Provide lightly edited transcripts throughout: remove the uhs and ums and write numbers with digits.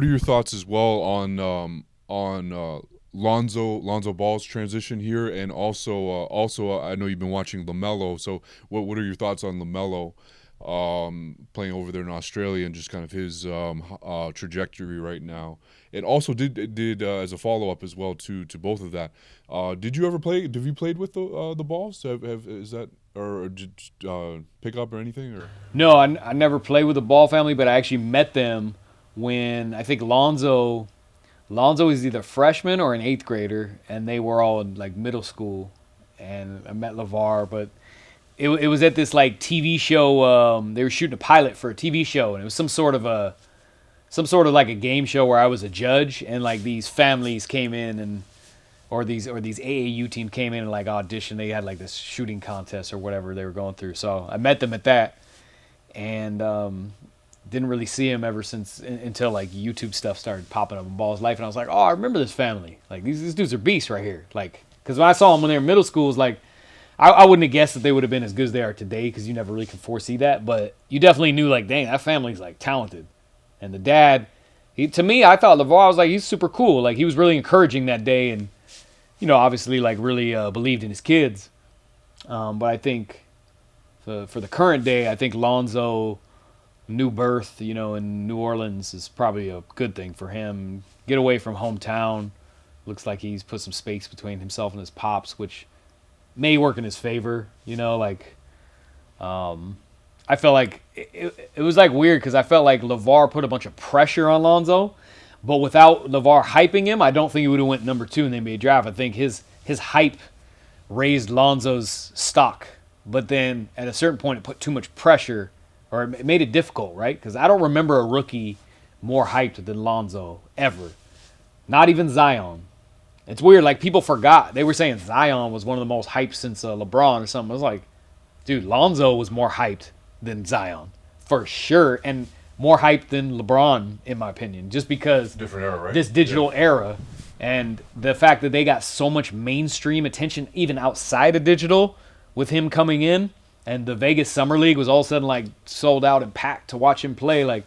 are your thoughts as well on Lonzo Ball's transition here, and also I know you've been watching LaMelo. So what are your thoughts on LaMelo playing over there in Australia and just kind of his trajectory right now? And also did as a follow up as well to both of that. Did you ever play? Have you played with the Balls? Is that or just pick up or anything or? No, I never played with the Ball family, but I actually met them when I think Lonzo was either a freshman or an eighth grader, and they were all in like middle school. And I met LeVar, but it was at this like TV show. They were shooting a pilot for a TV show, and it was some sort of like a game show where I was a judge, and like these families came in and or these AAU team came in and like auditioned. They had like this shooting contest or whatever they were going through. So I met them at that, and didn't really see him ever since until like YouTube stuff started popping up in Ball's life, and I was like, oh, I remember this family. Like these dudes are beasts right here. Like because when I saw them when they were in middle school, it was like I wouldn't have guessed that they would have been as good as they are today because you never really could foresee that. But you definitely knew like, dang, that family's like talented. And the dad, to me, I thought LeVar was like he's super cool. Like he was really encouraging that day, and obviously like really believed in his kids. But I think for the current day, I think Lonzo, new birth, in New Orleans is probably a good thing for him. Get away from hometown. Looks like he's put some space between himself and his pops, which may work in his favor. I felt like it was like weird because I felt like LeVar put a bunch of pressure on Lonzo, but without LeVar hyping him, I don't think he would have went number 2 in the NBA draft. I think his hype raised Lonzo's stock, but then at a certain point it put too much pressure or it made it difficult, right? Because I don't remember a rookie more hyped than Lonzo ever. Not even Zion. It's weird, like people forgot. They were saying Zion was one of the most hyped since LeBron or something. I was like, dude, Lonzo was more hyped than Zion for sure, and more hyped than LeBron in my opinion, just because Different era, right? this digital era and the fact that they got so much mainstream attention even outside of digital with him coming in, and the Vegas Summer League was all of a sudden like sold out and packed to watch him play. Like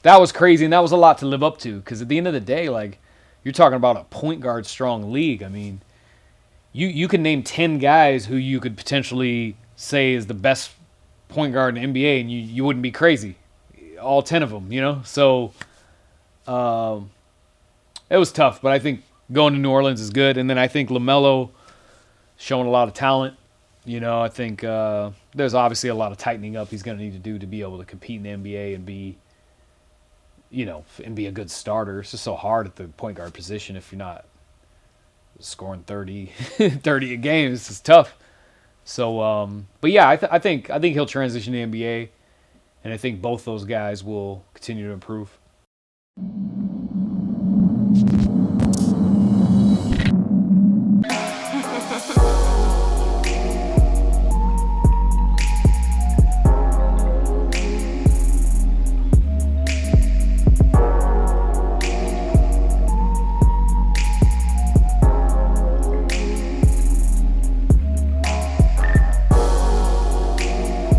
that was crazy, and that was a lot to live up to because at the end of the day, like you're talking about a point guard strong league. I mean, you can name 10 guys who you could potentially say is the best point guard in the NBA, and you wouldn't be crazy. All 10 of them, So it was tough, but I think going to New Orleans is good. And then I think LaMelo showing a lot of talent. I think there's obviously a lot of tightening up he's going to need to do to be able to compete in the NBA and be a good starter. It's just so hard at the point guard position if you're not scoring 30 a game. It's just tough. So, but yeah, I think he'll transition to the NBA, and I think both those guys will continue to improve.